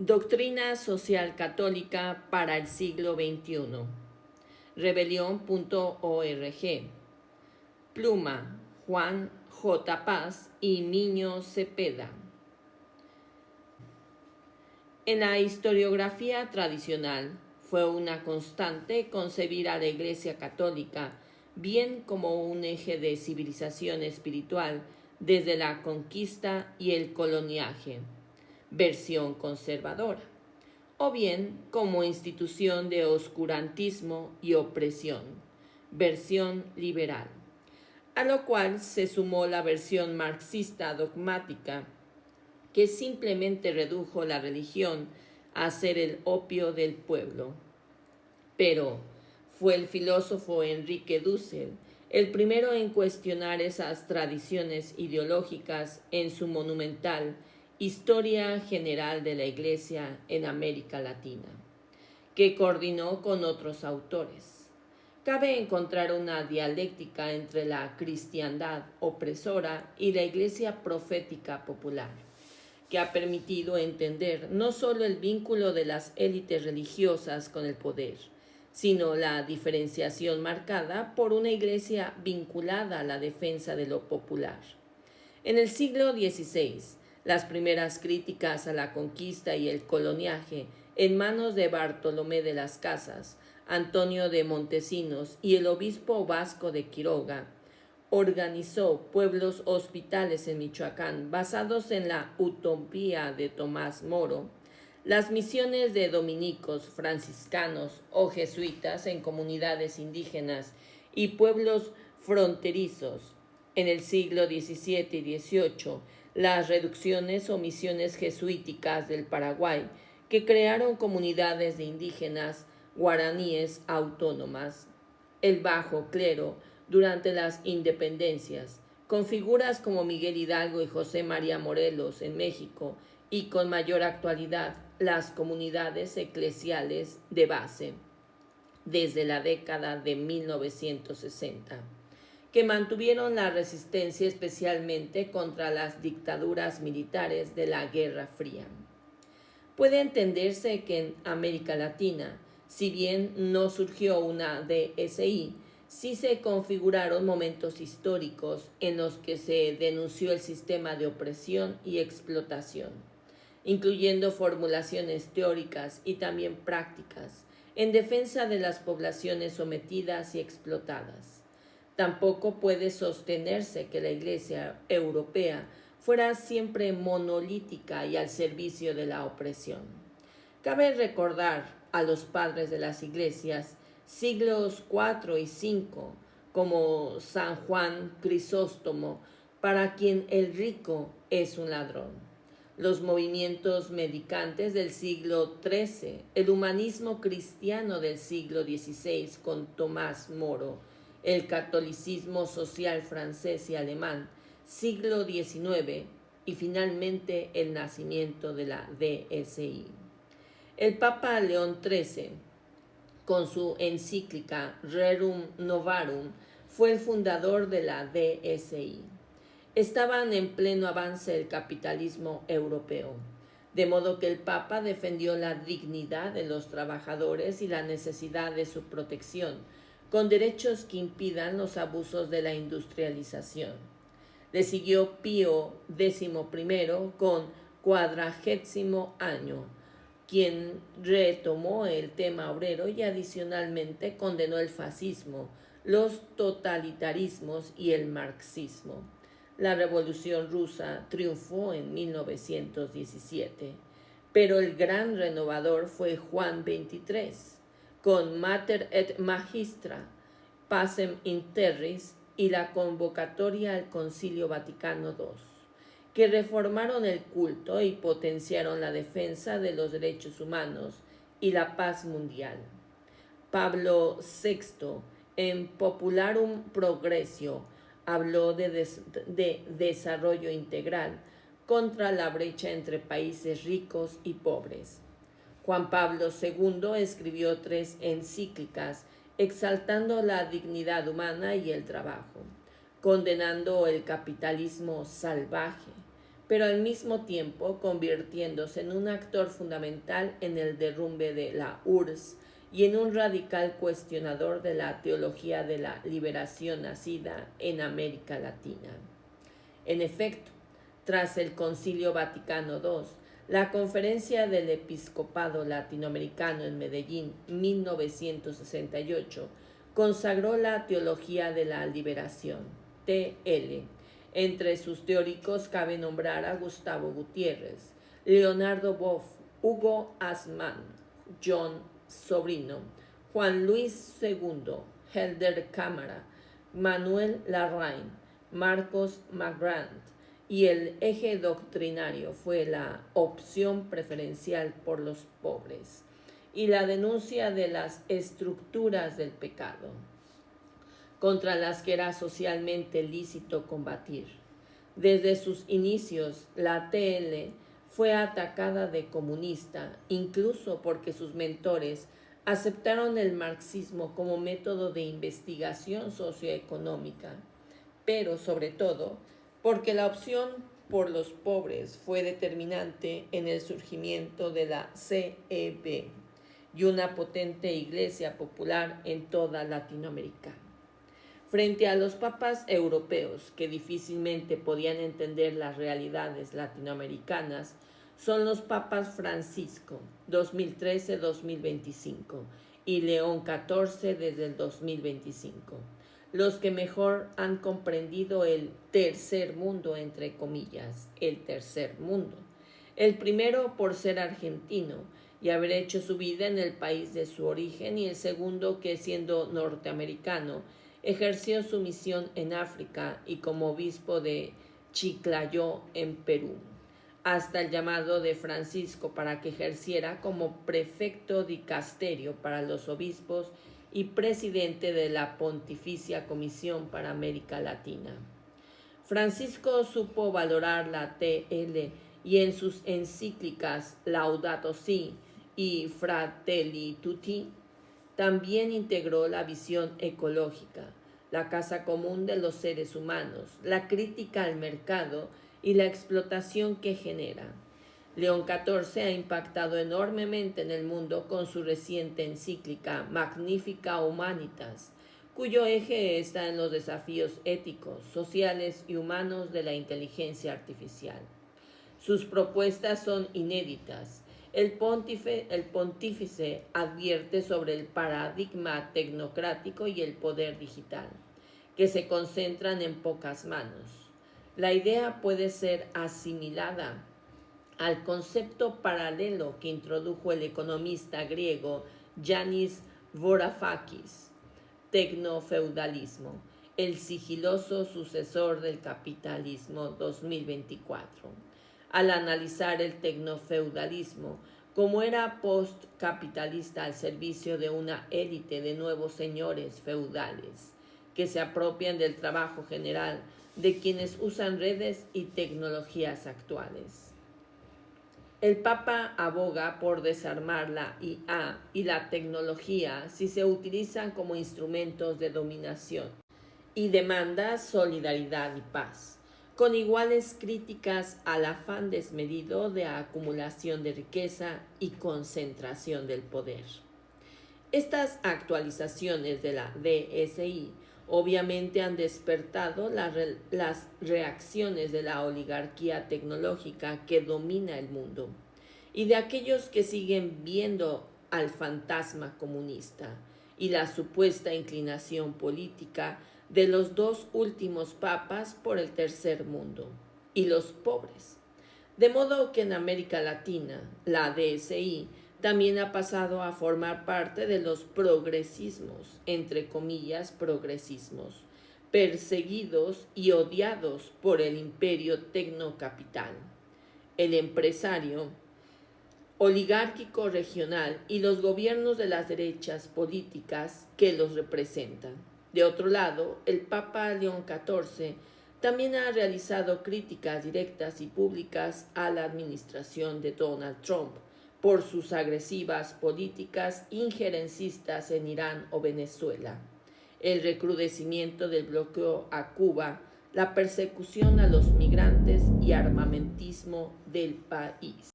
Doctrina social católica para el siglo XXI. Rebelión.org. Pluma, Juan J. Paz y Miño Cepeda. En la historiografía tradicional fue una constante concebir a la Iglesia Católica bien como un eje de civilización espiritual desde la conquista y el coloniaje, versión conservadora, o bien como institución de oscurantismo y opresión, versión liberal, a lo cual se sumó la versión marxista dogmática, que simplemente redujo la religión a ser el opio del pueblo. Pero fue el filósofo Enrique Dussel el primero en cuestionar esas tradiciones ideológicas en su monumental Historia General de la Iglesia en América Latina, que coordinó con otros autores. Cabe encontrar una dialéctica entre la cristiandad opresora y la Iglesia profética popular, que ha permitido entender no solo el vínculo de las élites religiosas con el poder, sino la diferenciación marcada por una Iglesia vinculada a la defensa de lo popular. En el siglo XVI, las primeras críticas a la conquista y el coloniaje en manos de Bartolomé de las Casas, Antonio de Montesinos y el obispo Vasco de Quiroga, organizó pueblos hospitales en Michoacán basados en la utopía de Tomás Moro, las misiones de dominicos, franciscanos o jesuitas en comunidades indígenas y pueblos fronterizos. En el siglo XVII y XVIII, las reducciones o misiones jesuíticas del Paraguay, que crearon comunidades de indígenas guaraníes autónomas. El bajo clero durante las independencias, con figuras como Miguel Hidalgo y José María Morelos en México, y con mayor actualidad las comunidades eclesiales de base, desde la década de 1960, que mantuvieron la resistencia especialmente contra las dictaduras militares de la Guerra Fría. Puede entenderse que en América Latina, si bien no surgió una DSI, sí se configuraron momentos históricos en los que se denunció el sistema de opresión y explotación, incluyendo formulaciones teóricas y también prácticas en defensa de las poblaciones sometidas y explotadas. Tampoco puede sostenerse que la Iglesia europea fuera siempre monolítica y al servicio de la opresión. Cabe recordar a los padres de las iglesias siglos IV y V, como San Juan Crisóstomo, para quien el rico es un ladrón, los movimientos medicantes del siglo XIII, el humanismo cristiano del siglo XVI con Tomás Moro, el catolicismo social francés y alemán, siglo XIX, y finalmente el nacimiento de la DSI. El Papa León XIII, con su encíclica Rerum Novarum, fue el fundador de la DSI. Estaban en pleno avance el capitalismo europeo, de modo que el Papa defendió la dignidad de los trabajadores y la necesidad de su protección, con derechos que impidan los abusos de la industrialización. Le siguió Pío XI con 40º año, quien retomó el tema obrero y adicionalmente condenó el fascismo, los totalitarismos y el marxismo. La Revolución Rusa triunfó en 1917, pero el gran renovador fue Juan XXIII, con Mater et Magistra, Pacem in Terris y la convocatoria al Concilio Vaticano II, que reformaron el culto y potenciaron la defensa de los derechos humanos y la paz mundial. Pablo VI, en Popularum Progressio, habló de desarrollo integral contra la brecha entre países ricos y pobres. Juan Pablo II escribió 3 encíclicas exaltando la dignidad humana y el trabajo, condenando el capitalismo salvaje, pero al mismo tiempo convirtiéndose en un actor fundamental en el derrumbe de la URSS y en un radical cuestionador de la teología de la liberación nacida en América Latina. En efecto, tras el Concilio Vaticano II, la Conferencia del Episcopado Latinoamericano en Medellín, 1968, consagró la teología de la liberación, TL. Entre sus teóricos cabe nombrar a Gustavo Gutiérrez, Leonardo Boff, Hugo Asman, John Sobrino, Juan Luis II, Helder Cámara, Manuel Larraín, Marcos Magrand, y el eje doctrinario fue la opción preferencial por los pobres y la denuncia de las estructuras del pecado, contra las que era socialmente lícito combatir. Desde sus inicios, la TL fue atacada de comunista, incluso porque sus mentores aceptaron el marxismo como método de investigación socioeconómica, pero sobre todo porque la opción por los pobres fue determinante en el surgimiento de la CEB y una potente iglesia popular en toda Latinoamérica. Frente a los papas europeos que difícilmente podían entender las realidades latinoamericanas, son los papas Francisco, 2013-2025, y León XIV desde el 2025, los que mejor han comprendido el tercer mundo, entre comillas, el tercer mundo. El primero por ser argentino y haber hecho su vida en el país de su origen, y el segundo que, siendo norteamericano, ejerció su misión en África y como obispo de Chiclayo en Perú, hasta el llamado de Francisco para que ejerciera como prefecto dicasterio para los obispos y presidente de la Pontificia Comisión para América Latina. Francisco supo valorar la TL y en sus encíclicas Laudato Si y Fratelli Tutti también integró la visión ecológica, la casa común de los seres humanos, la crítica al mercado y la explotación que genera. León XIV ha impactado enormemente en el mundo con su reciente encíclica Magnificat Humanitas, cuyo eje está en los desafíos éticos, sociales y humanos de la inteligencia artificial. Sus propuestas son inéditas. El pontífice advierte sobre el paradigma tecnocrático y el poder digital, que se concentran en pocas manos. La idea puede ser asimilada al concepto paralelo que introdujo el economista griego Yanis Varoufakis, tecnofeudalismo, el sigiloso sucesor del capitalismo 2024. Al analizar el tecnofeudalismo como era postcapitalista al servicio de una élite de nuevos señores feudales que se apropian del trabajo general de quienes usan redes y tecnologías actuales. El Papa aboga por desarmar la IA y la tecnología si se utilizan como instrumentos de dominación y demanda solidaridad y paz, con iguales críticas al afán desmedido de acumulación de riqueza y concentración del poder. Estas actualizaciones de la DSI obviamente han despertado las reacciones de la oligarquía tecnológica que domina el mundo y de aquellos que siguen viendo al fantasma comunista y la supuesta inclinación política de los dos últimos papas por el tercer mundo y los pobres. De modo que en América Latina, la DSI también ha pasado a formar parte de los progresismos, entre comillas progresismos, perseguidos y odiados por el imperio tecnocapital, el empresario oligárquico regional y los gobiernos de las derechas políticas que los representan. De otro lado, el Papa León XIV también ha realizado críticas directas y públicas a la administración de Donald Trump por sus agresivas políticas injerencistas en Irán o Venezuela, el recrudecimiento del bloqueo a Cuba, la persecución a los migrantes y armamentismo del país.